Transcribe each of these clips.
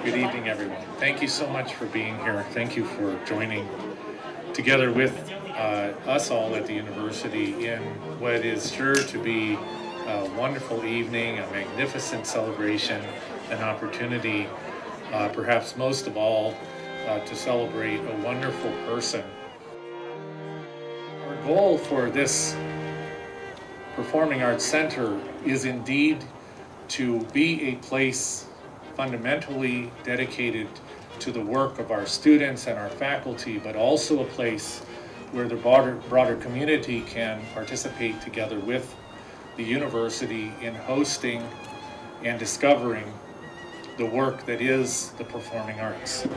Good evening, everyone. Thank you so much for being here. Thank you for joining together with us all at the university in what is sure to be a wonderful evening, a magnificent celebration, an opportunity, perhaps most of all, to celebrate a wonderful person. Our goal for this Performing Arts Center is indeed to be a place fundamentally dedicated to the work of our students and our faculty, but also a place where the broader community can participate together with the university in hosting and discovering the work that is the performing arts.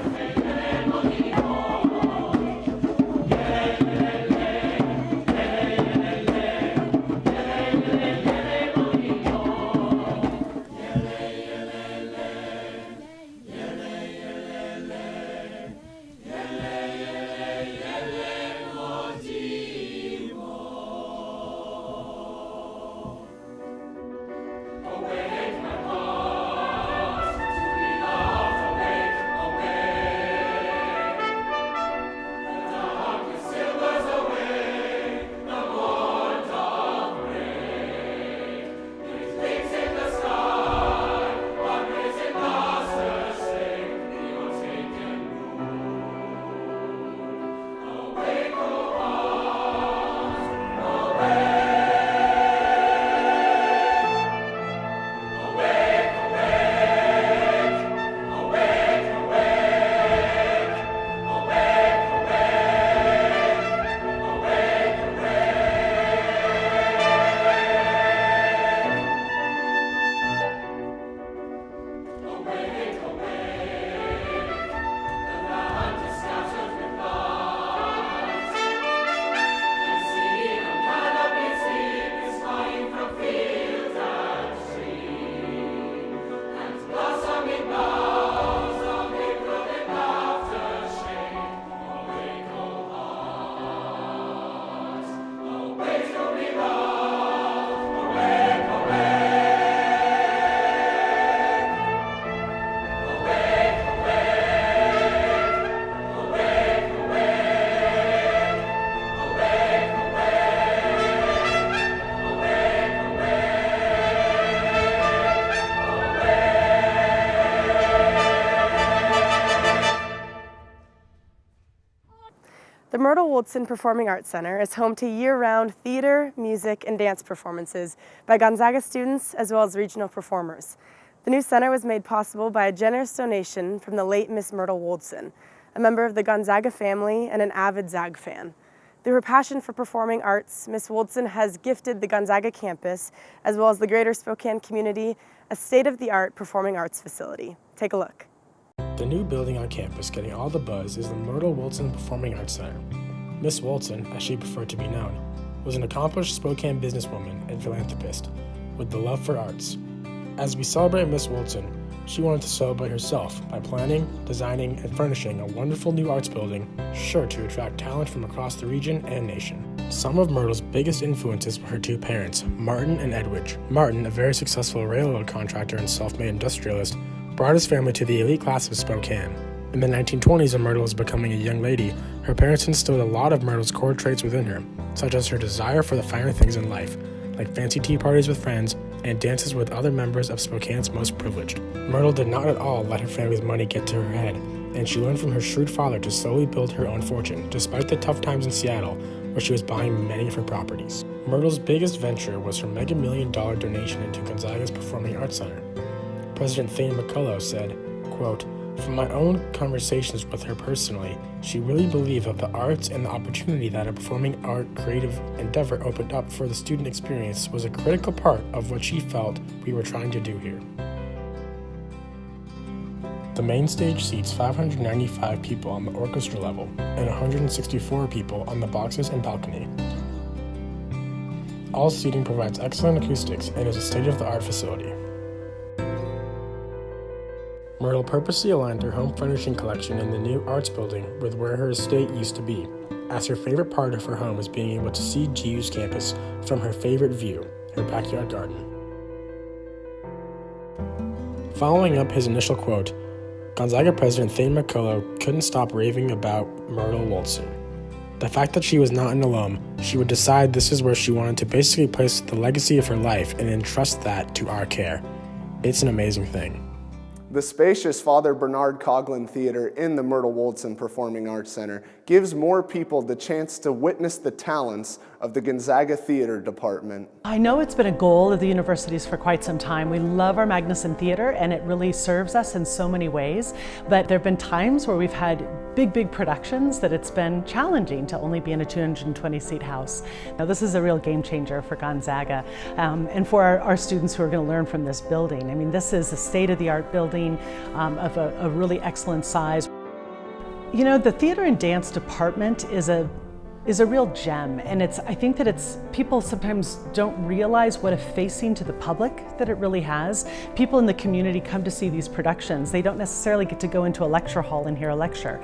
The Myrtle Woldson Performing Arts Center is home to year-round theater, music, and dance performances by Gonzaga students as well as regional performers. The new center was made possible by a generous donation from the late Miss Myrtle Woldson, a member of the Gonzaga family and an avid Zag fan. Through her passion for performing arts, Miss Woldson has gifted the Gonzaga campus, as well as the greater Spokane community, a state-of-the-art performing arts facility. Take a look. The new building on campus getting all the buzz is the Myrtle Woldson Performing Arts Center. Miss Woldson, as she preferred to be known, was an accomplished Spokane businesswoman and philanthropist with the love for arts. As we celebrate Miss Woldson, she wanted to celebrate herself by planning, designing, and furnishing a wonderful new arts building sure to attract talent from across the region and nation. Some of Myrtle's biggest influences were her two parents, Martin and Edwidge. Martin, a very successful railroad contractor and self-made industrialist, brought his family to the elite class of Spokane. In the 1920s, when Myrtle was becoming a young lady, her parents instilled a lot of Myrtle's core traits within her, such as her desire for the finer things in life, like fancy tea parties with friends and dances with other members of Spokane's most privileged. Myrtle did not at all let her family's money get to her head, and she learned from her shrewd father to slowly build her own fortune, despite the tough times in Seattle, where she was buying many of her properties. Myrtle's biggest venture was her mega $1 million donation into Gonzaga's Performing Arts Center. President Thane McCullough said, quote, "From my own conversations with her personally, she really believed that the arts and the opportunity that a performing art creative endeavor opened up for the student experience was a critical part of what she felt we were trying to do here." The main stage seats 595 people on the orchestra level and 164 people on the boxes and balcony. All seating provides excellent acoustics and is a state-of-the-art facility. Myrtle purposely aligned her home furnishing collection in the new arts building with where her estate used to be, as her favorite part of her home was being able to see GU's campus from her favorite view, her backyard garden. Following up his initial quote, Gonzaga President Thane McCullough couldn't stop raving about Myrtle Woldson. The fact that she was not an alum, she would decide this is where she wanted to basically place the legacy of her life and entrust that to our care. It's an amazing thing. The spacious Father Bernard Coughlin Theater in the Myrtle Woldson Performing Arts Center gives more people the chance to witness the talents of the Gonzaga Theater Department. I know it's been a goal of the universities for quite some time. We love our Magnuson Theater and it really serves us in so many ways, but there have been times where we've had big productions that it's been challenging to only be in a 220-seat house. Now this is a real game changer for Gonzaga and for our students who are going to learn from this building. I mean, this is a state-of-the-art building of a really excellent size. You know, the theater and dance department is a real gem, and I think that people sometimes don't realize what a facing to the public that it really has. People in the community come to see these productions. They don't necessarily get to go into a lecture hall and hear a lecture.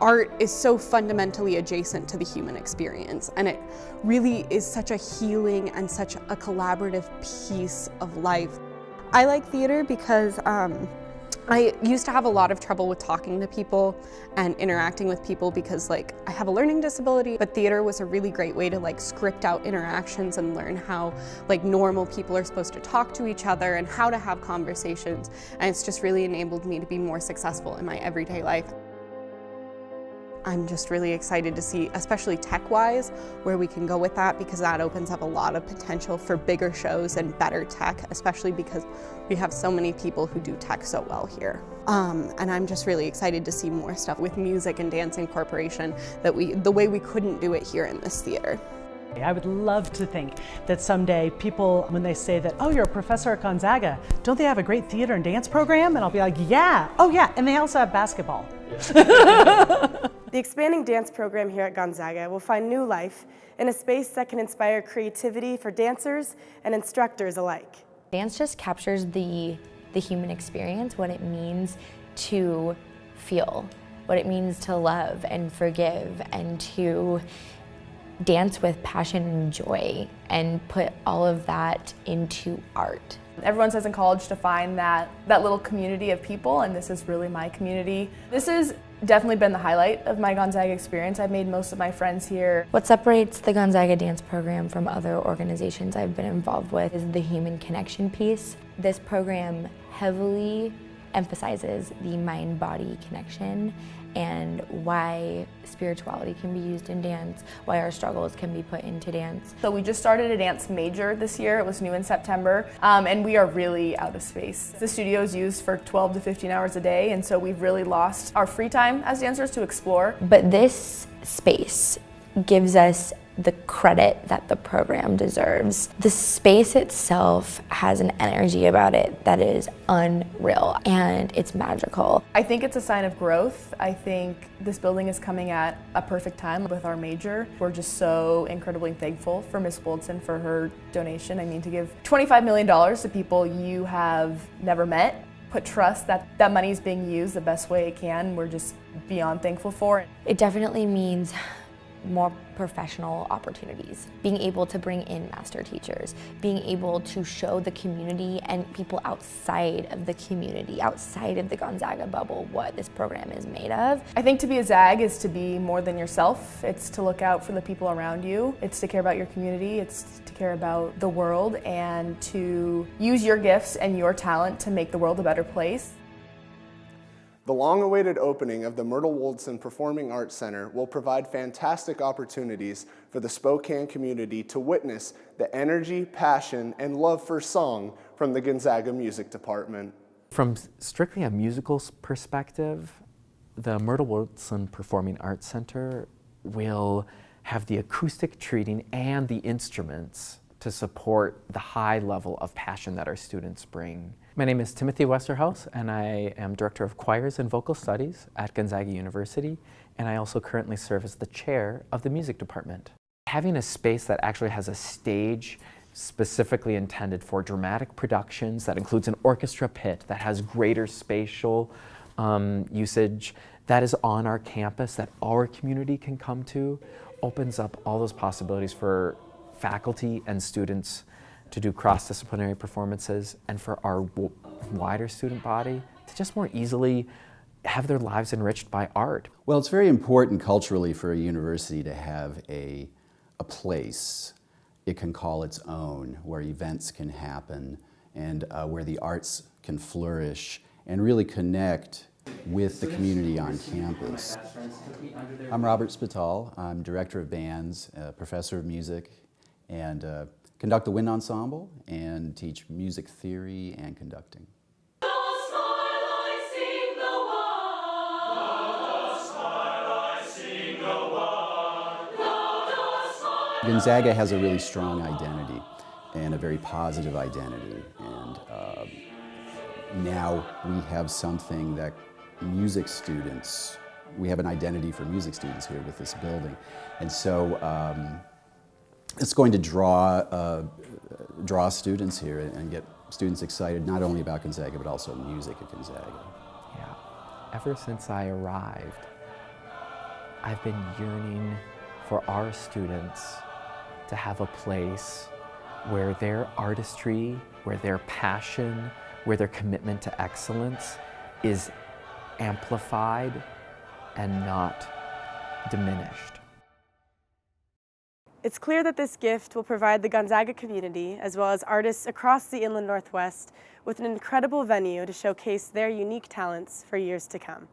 Art is so fundamentally adjacent to the human experience, and it really is such a healing and such a collaborative piece of life. I like theater because I used to have a lot of trouble with talking to people and interacting with people because I have a learning disability, but theater was a really great way to script out interactions and learn how normal people are supposed to talk to each other and how to have conversations. And it's just really enabled me to be more successful in my everyday life. I'm just really excited to see, especially tech-wise, where we can go with that, because that opens up a lot of potential for bigger shows and better tech, especially because we have so many people who do tech so well here. And I'm just really excited to see more stuff with music and dance incorporation the way we couldn't do it here in this theater. I would love to think that someday people, when they say that, oh, you're a professor at Gonzaga, don't they have a great theater and dance program? And I'll be like, yeah, oh yeah, and they also have basketball. The expanding dance program here at Gonzaga will find new life in a space that can inspire creativity for dancers and instructors alike. Dance just captures the human experience, what it means to feel, what it means to love and forgive, and to dance with passion and joy and put all of that into art. Everyone says in college to find that little community of people, and this is really my community. This has definitely been the highlight of my Gonzaga experience. I've made most of my friends here. What separates the Gonzaga dance program from other organizations I've been involved with is the human connection piece. This program heavily emphasizes the mind-body connection and why spirituality can be used in dance, why our struggles can be put into dance. So we just started a dance major this year. It was new in September, and we are really out of space. The studio is used for 12 to 15 hours a day, and so we've really lost our free time as dancers to explore. But this space gives us the credit that the program deserves. The space itself has an energy about it that is unreal, and it's magical. I think it's a sign of growth. I think this building is coming at a perfect time with our major. We're just so incredibly thankful for Ms. Woldson for her donation. I mean, to give $25 million to people you have never met, put trust that that money is being used the best way it can, we're just beyond thankful for it. It definitely means more professional opportunities, being able to bring in master teachers, being able to show the community and people outside of the community, outside of the Gonzaga bubble, what this program is made of. I think to be a ZAG is to be more than yourself. It's to look out for the people around you. It's to care about your community. It's to care about the world and to use your gifts and your talent to make the world a better place. The long-awaited opening of the Myrtle Woldson Performing Arts Center will provide fantastic opportunities for the Spokane community to witness the energy, passion, and love for song from the Gonzaga Music Department. From strictly a musical perspective, the Myrtle Woldson Performing Arts Center will have the acoustic treating and the instruments to support the high level of passion that our students bring. My name is Timothy Westerhouse, and I am Director of Choirs and Vocal Studies at Gonzaga University, and I also currently serve as the chair of the music department. Having a space that actually has a stage specifically intended for dramatic productions, that includes an orchestra pit, that has greater spatial usage, that is on our campus, that our community can come to, opens up all those possibilities for faculty and students to do cross-disciplinary performances, and for our wider student body to just more easily have their lives enriched by art. Well, it's very important culturally for a university to have a place it can call its own, where events can happen and where the arts can flourish and really connect with the community on campus. I'm Robert Spital. I'm director of bands, professor of music, and conduct the wind ensemble and teach music theory and conducting. Gonzaga has a really strong identity and a very positive identity, and now we have something that music students, we have an identity for music students here with this building, and so it's going to draw students here and get students excited not only about Gonzaga but also music at Gonzaga. Yeah, ever since I arrived, I've been yearning for our students to have a place where their artistry, where their passion, where their commitment to excellence is amplified and not diminished. It's clear that this gift will provide the Gonzaga community, as well as artists across the Inland Northwest, with an incredible venue to showcase their unique talents for years to come.